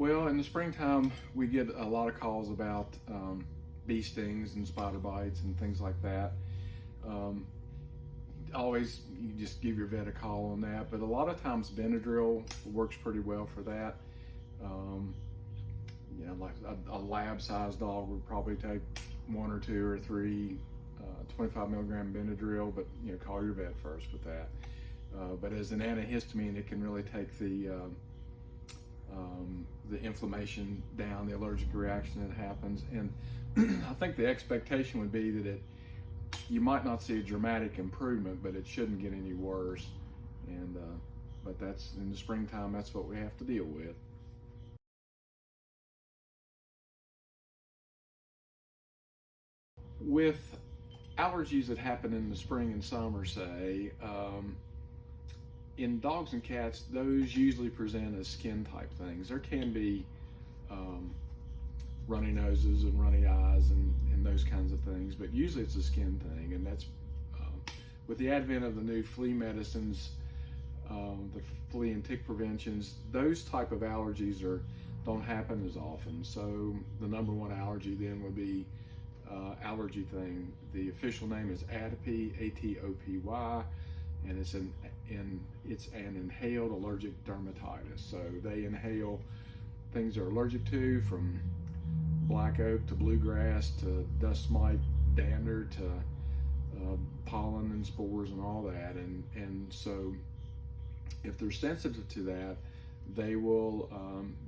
Well, in the springtime, we get a lot of calls about bee stings and spider bites and things like that. Um, Always, you just give your vet a call on that, but a lot of times Benadryl works pretty well for that. Um, like a lab-sized dog would probably take 1 or 2 or 3 25 milligram Benadryl, but call your vet first with that. But as an antihistamine, it can really take the inflammation down, the allergic reaction that happens. And I think the expectation would be that you might not see a dramatic improvement, but it shouldn't get any worse. And but that's in the springtime, that's what we have to deal with. With allergies that happen in the spring and summer, say, in dogs and cats, those usually present as skin type things. There can be runny noses and runny eyes and those kinds of things, but usually it's a skin thing. And that's with the advent of the new flea medicines, the flea and tick preventions, those type of allergies don't happen as often. So the number one allergy then would be allergy thing. The official name is atopy, ATOPY, and it's an inhaled allergic dermatitis. So they inhale things they're allergic to, from black oak to bluegrass to dust mite, dander to pollen and spores and all that. And so if they're sensitive to that, they will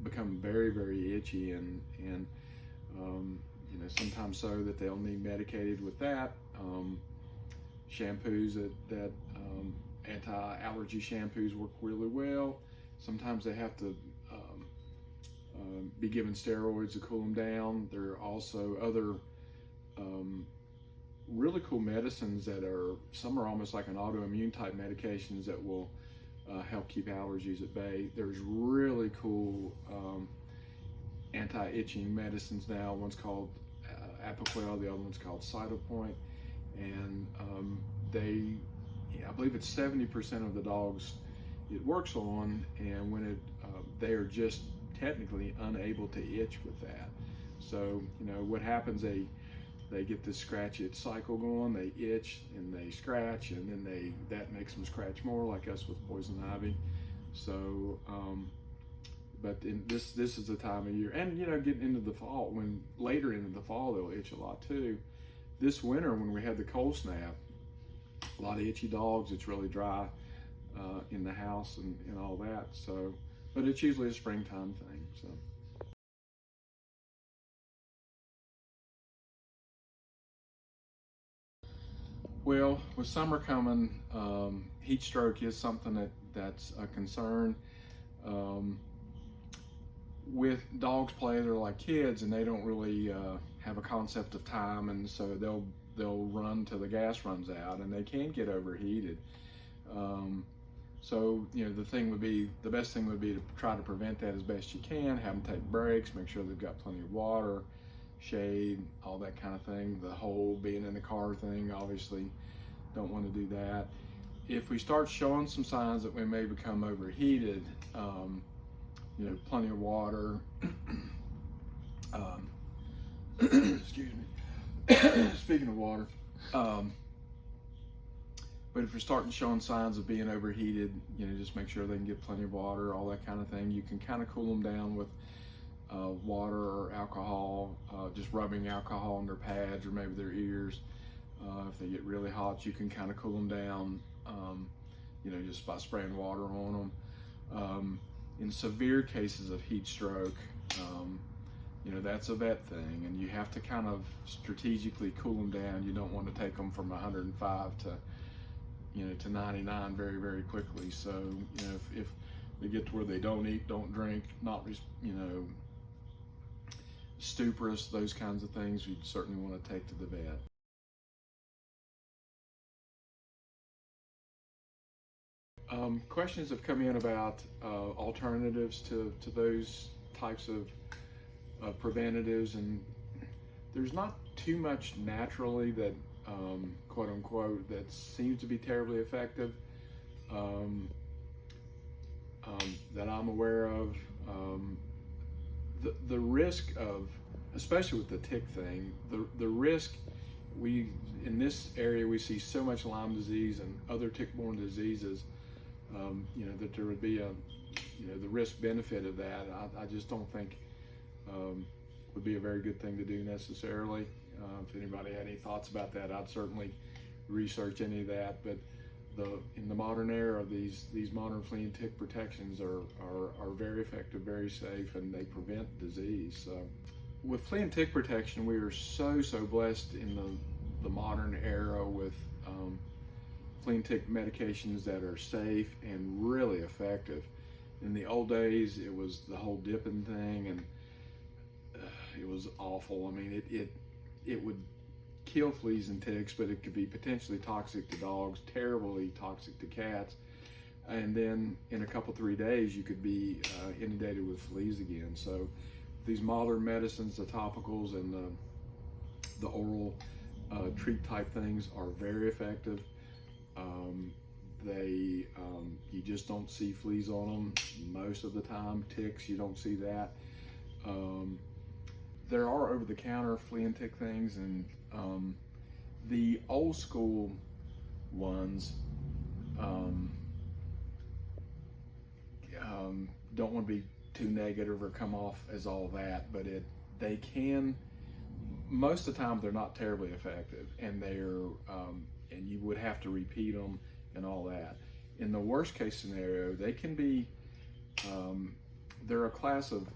become very, very itchy and sometimes so that they'll need medicated with that. Shampoos that anti-allergy shampoos work really well. Sometimes they have to be given steroids to cool them down. There are also other really cool medicines some are almost like an autoimmune type medications that will help keep allergies at bay. There's really cool anti-itching medicines now. One's called Apoquel, the other one's called Cytopoint, and I believe it's 70% of the dogs it works on, and when they are just technically unable to itch with that. So what happens, they get this scratch itch cycle going. They itch and they scratch, and then that makes them scratch more, like us with poison ivy. So but this is the time of year, and getting into the fall, when later into the fall they'll itch a lot too. This winter, when we had the cold snap, a lot of itchy dogs. It's really dry in the house and all that. So, but it's usually a springtime thing. So. Well, with summer coming, heat stroke is something that's a concern. With dogs play, they're like kids, and they don't really have a concept of time, and so they'll run till the gas runs out, and they can get overheated. So the best thing would be to try to prevent that as best you can. Have them take breaks, make sure they've got plenty of water, shade, all that kind of thing. The whole being in the car thing, obviously don't want to do that. If we start showing some signs that we may become overheated, plenty of water. Excuse me. Speaking of water, but if you're starting showing signs of being overheated, just make sure they can get plenty of water, all that kind of thing. You can kind of cool them down with water or alcohol, just rubbing alcohol on their pads or maybe their ears. If they get really hot, you can kind of cool them down, just by spraying water on them. In severe cases of heat stroke, that's a vet thing, and you have to kind of strategically cool them down. You don't want to take them from 105 to 99 very, very quickly. So, if they get to where they don't eat, don't drink, not, stuporous, those kinds of things, you'd certainly want to take to the vet. Questions have come in about alternatives to those types of preventatives, and there's not too much naturally that quote unquote that seems to be terribly effective that I'm aware of. the risk of, especially with the tick thing, the risk, we in this area we see so much Lyme disease and other tick-borne diseases, that there would be the risk benefit of that. I just don't think would be a very good thing to do necessarily. If anybody had any thoughts about that, I'd certainly research any of that. But in the modern era, these modern flea and tick protections are very effective, very safe, and they prevent disease. So with flea and tick protection, we are so blessed in the modern era with flea and tick medications that are safe and really effective. In the old days, it was the whole dipping thing, and it was awful. I mean, it would kill fleas and ticks, but it could be potentially toxic to dogs, terribly toxic to cats, and then in a couple 3 days you could be inundated with fleas again. So these modern medicines, the topicals and the oral treat type things are very effective. You just don't see fleas on them most of the time. Ticks, you don't see that. There are over-the-counter flea and tick things, and the old school ones don't want to be too negative or come off as all that, but they can, most of the time they're not terribly effective, and and you would have to repeat them and all that. In the worst case scenario, they can be, they're a class of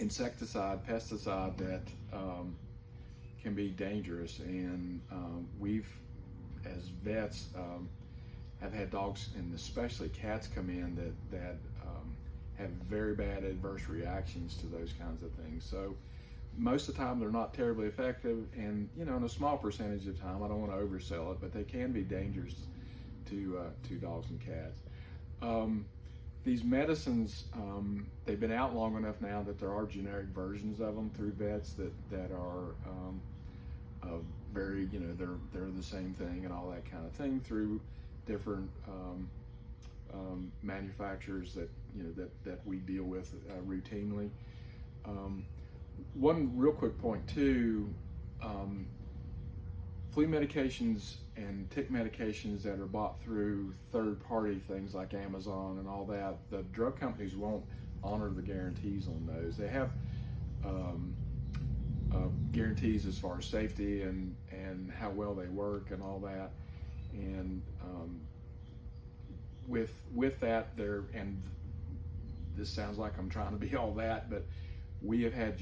insecticide, pesticide that can be dangerous, and we've, as vets, have had dogs and especially cats come in that have very bad adverse reactions to those kinds of things. So most of the time they're not terribly effective, and in a small percentage of time, I don't want to oversell it, but they can be dangerous to dogs and cats. These medicines, they've been out long enough now that there are generic versions of them through vets that are very, they're the same thing and all that kind of thing through different manufacturers that we deal with routinely. One real quick point too, flea medications and tick medications that are bought through third-party things like Amazon and all that, the drug companies won't honor the guarantees on those. They have guarantees as far as safety and how well they work and all that. And with that, and this sounds like I'm trying to be all that, but we have had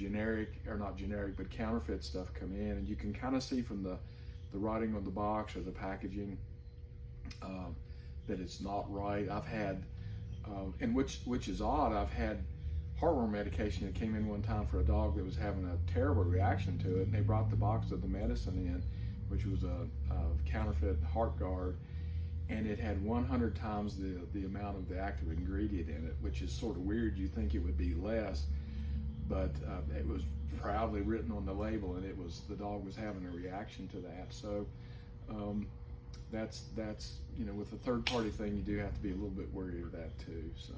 but counterfeit stuff come in, and you can kind of see from the writing on the box or the packaging that it's not right. I've had, and which is odd, I've had heartworm medication that came in one time for a dog that was having a terrible reaction to it, and they brought the box of the medicine in, which was a counterfeit heart guard, and it had 100 times the amount of the active ingredient in it, which is sort of weird. You think it would be less, but it was proudly written on the label, and the dog was having a reaction to that. So that's with the third party thing, you do have to be a little bit worried of that too. So.